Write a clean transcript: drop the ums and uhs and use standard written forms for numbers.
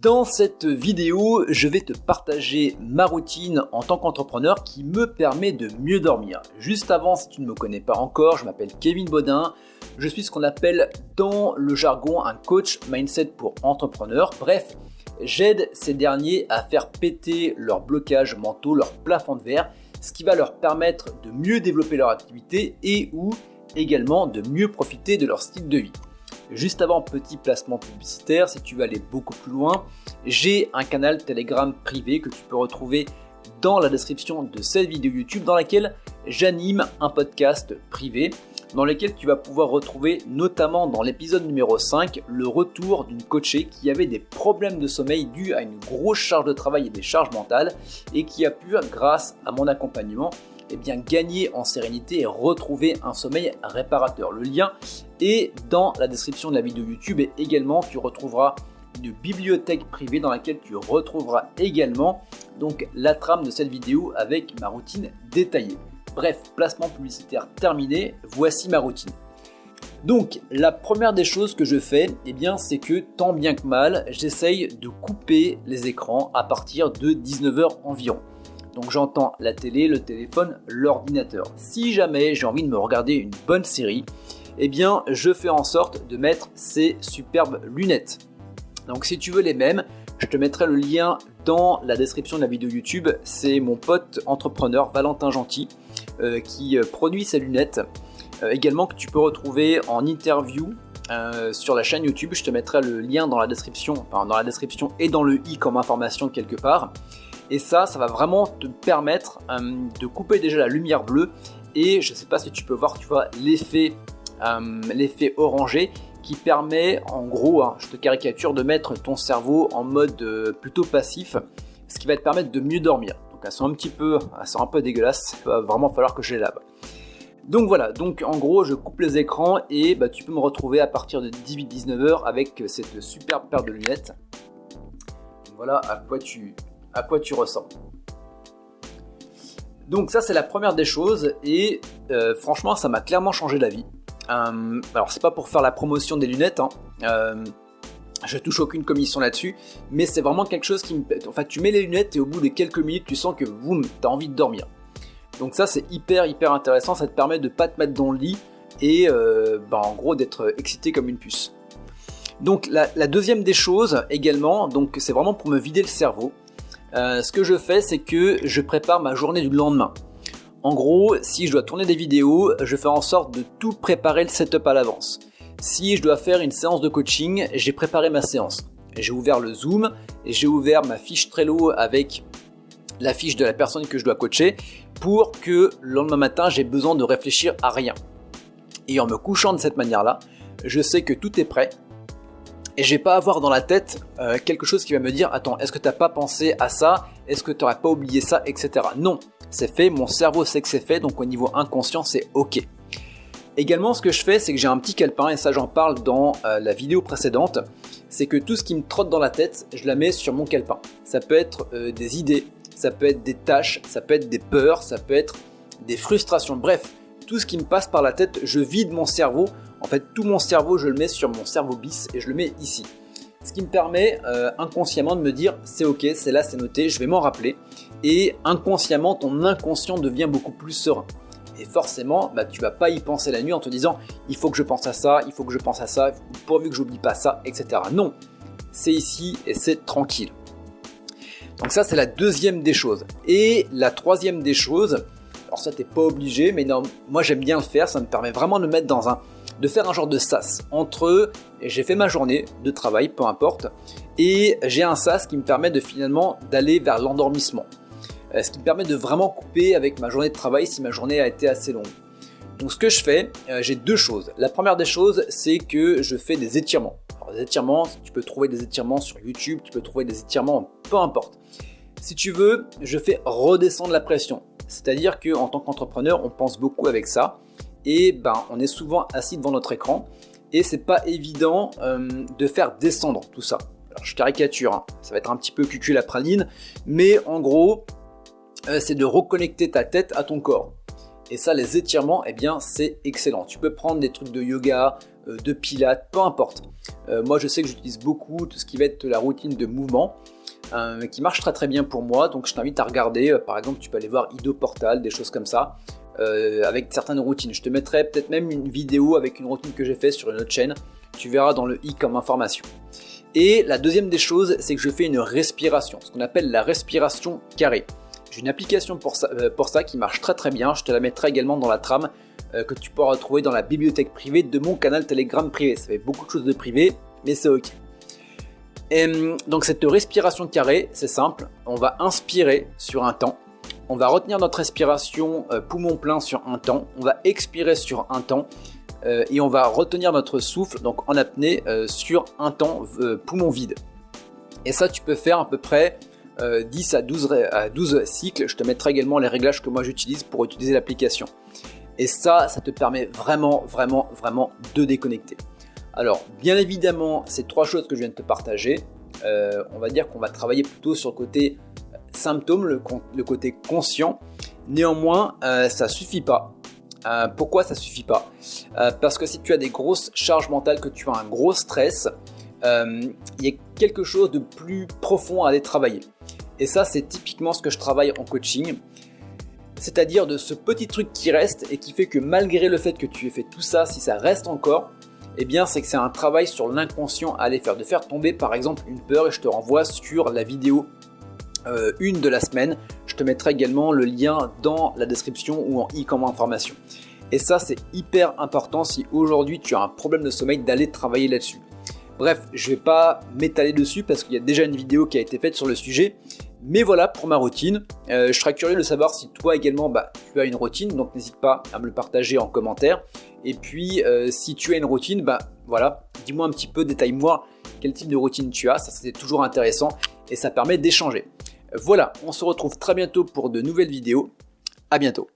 Dans cette vidéo, je vais te partager ma routine en tant qu'entrepreneur qui me permet de mieux dormir. Juste avant, si tu ne me connais pas encore, je m'appelle Kevin Baudin. Je suis ce qu'on appelle dans le jargon un coach mindset pour entrepreneurs. Bref, j'aide ces derniers à faire péter leurs blocages mentaux, leurs plafonds de verre, ce qui va leur permettre de mieux développer leur activité et ou également de mieux profiter de leur style de vie. Juste avant, petit placement publicitaire, si tu veux aller beaucoup plus loin, j'ai un canal Telegram privé que tu peux retrouver dans la description de cette vidéo YouTube dans laquelle j'anime un podcast privé dans lequel tu vas pouvoir retrouver notamment dans l'épisode numéro 5 le retour d'une coachée qui avait des problèmes de sommeil dus à une grosse charge de travail et des charges mentales et qui a pu, grâce à mon accompagnement, gagner en sérénité et retrouver un sommeil réparateur. Le lien est dans la description de la vidéo YouTube et également tu retrouveras une bibliothèque privée dans laquelle tu retrouveras également donc la trame de cette vidéo avec ma routine détaillée. Bref, placement publicitaire terminé, voici ma routine. Donc la première des choses que je fais, c'est que tant bien que mal, j'essaye de couper les écrans à partir de 19h environ. Donc j'entends la télé, le téléphone, l'ordinateur. Si jamais j'ai envie de me regarder une bonne série, je fais en sorte de mettre ces superbes lunettes. Donc si tu veux les mêmes, je te mettrai le lien dans la description de la vidéo YouTube. C'est mon pote entrepreneur Valentin Gentil qui produit ces lunettes. Également que tu peux retrouver en interview sur la chaîne YouTube. Je te mettrai le lien dans la description et dans le i comme information quelque part. Et ça va vraiment te permettre de couper déjà la lumière bleue. Et je ne sais pas si tu peux voir, l'effet orangé qui permet, en gros, je te caricature, de mettre ton cerveau en mode plutôt passif, ce qui va te permettre de mieux dormir. Donc elles sont un peu dégueulasses, il va vraiment falloir que je les lave. Donc voilà, en gros je coupe les écrans et tu peux me retrouver à partir de 18-19h avec cette superbe paire de lunettes. Voilà à quoi tu ressembles. Donc ça c'est la première des choses et franchement ça m'a clairement changé la vie. Alors c'est pas pour faire la promotion des lunettes, je touche aucune commission là-dessus, mais c'est vraiment quelque chose qui tu mets les lunettes et au bout de quelques minutes tu sens que boum, t'as envie de dormir. Donc ça c'est hyper intéressant, ça te permet de pas te mettre dans le lit et en gros d'être excité comme une puce. Donc la deuxième des choses également, donc c'est vraiment pour me vider le cerveau. Ce que je fais, c'est que je prépare ma journée du lendemain. En gros, si je dois tourner des vidéos, je fais en sorte de tout préparer le setup à l'avance. Si je dois faire une séance de coaching, j'ai préparé ma séance. J'ai ouvert le Zoom et j'ai ouvert ma fiche Trello avec la fiche de la personne que je dois coacher pour que le lendemain matin, j'ai besoin de réfléchir à rien. Et en me couchant de cette manière-là, je sais que tout est prêt. Et je vais pas avoir dans la tête quelque chose qui va me dire « Attends, est-ce que tu n'as pas pensé à ça ? Est-ce que tu n'aurais pas oublié ça ?» etc. Non, c'est fait, mon cerveau sait que c'est fait, donc au niveau inconscient, c'est OK. Également, ce que je fais, c'est que j'ai un petit calepin, et ça j'en parle dans la vidéo précédente, c'est que tout ce qui me trotte dans la tête, je la mets sur mon calepin. Ça peut être des idées, ça peut être des tâches, ça peut être des peurs, ça peut être des frustrations. Bref, tout ce qui me passe par la tête, je vide mon cerveau. En fait, tout mon cerveau, je le mets sur mon cerveau bis et je le mets ici. Ce qui me permet inconsciemment de me dire c'est ok, c'est là, c'est noté, je vais m'en rappeler. Et inconsciemment, ton inconscient devient beaucoup plus serein. Et forcément, tu vas pas y penser la nuit en te disant il faut que je pense à ça, il faut que je pense à ça, pourvu que j'oublie pas ça, etc. Non, c'est ici et c'est tranquille. Donc ça, c'est la deuxième des choses. Et la troisième des choses, alors ça t'es pas obligé, mais non, moi j'aime bien le faire, ça me permet vraiment de me mettre de faire un genre de sas entre j'ai fait ma journée de travail, peu importe, et j'ai un sas qui me permet d'aller vers l'endormissement. Ce qui me permet de vraiment couper avec ma journée de travail si ma journée a été assez longue. Donc ce que je fais, j'ai deux choses. La première des choses, c'est que je fais des étirements. Alors des étirements, tu peux trouver des étirements sur YouTube, tu peux trouver des étirements, peu importe. Si tu veux, je fais redescendre la pression. C'est-à-dire qu'en tant qu'entrepreneur, on pense beaucoup avec ça. Et on est souvent assis devant notre écran et c'est pas évident de faire descendre tout ça. Alors je caricature, ça va être un petit peu cucul la praline, mais en gros c'est de reconnecter ta tête à ton corps. Et ça, les étirements, c'est excellent. Tu peux prendre des trucs de yoga, de pilates, peu importe. Moi je sais que j'utilise beaucoup tout ce qui va être la routine de mouvement qui marche très très bien pour moi, donc je t'invite à regarder, par exemple tu peux aller voir Ido Portal, des choses comme ça, avec certaines routines. Je te mettrai peut-être même une vidéo avec une routine que j'ai fait sur une autre chaîne, tu verras dans le i comme information. Et la deuxième des choses, c'est que je fais une respiration, ce qu'on appelle la respiration carrée. J'ai une application pour ça qui marche très très bien, je te la mettrai également dans la trame que tu pourras retrouver dans la bibliothèque privée de mon canal Telegram privé. Ça fait beaucoup de choses de privé, mais c'est ok. Et donc cette respiration carrée, c'est simple, on va inspirer sur un temps, on va retenir notre respiration poumon plein sur un temps, on va expirer sur un temps, et on va retenir notre souffle donc en apnée sur un temps poumon vide. Et ça tu peux faire à peu près 10 à 12 cycles. Je te mettrai également les réglages que moi j'utilise pour utiliser l'application. Et ça te permet vraiment de déconnecter. Alors bien évidemment ces trois choses que je viens de te partager, on va dire qu'on va travailler plutôt sur le côté symptôme, le côté conscient. Néanmoins ça suffit pas. Pourquoi ça suffit pas? Parce que si tu as des grosses charges mentales, que tu as un gros stress, il y a quelque chose de plus profond à aller travailler. Et ça, c'est typiquement ce que je travaille en coaching. C'est-à-dire de ce petit truc qui reste et qui fait que malgré le fait que tu aies fait tout ça, si ça reste encore, eh bien c'est que c'est un travail sur l'inconscient à aller faire. De faire tomber par exemple une peur, et je te renvoie sur la vidéo 1 de la semaine. Je te mettrai également le lien dans la description ou en i comme information. Et ça c'est hyper important si aujourd'hui tu as un problème de sommeil, d'aller travailler là-dessus. Bref, je ne vais pas m'étaler dessus parce qu'il y a déjà une vidéo qui a été faite sur le sujet. Mais voilà pour ma routine. Je serais curieux de savoir si toi également tu as une routine, donc n'hésite pas à me le partager en commentaire. Et puis si tu as une routine, voilà, dis-moi un petit peu, détaille-moi quel type de routine tu as, ça c'est toujours intéressant et ça permet d'échanger. Voilà, on se retrouve très bientôt pour de nouvelles vidéos. À bientôt.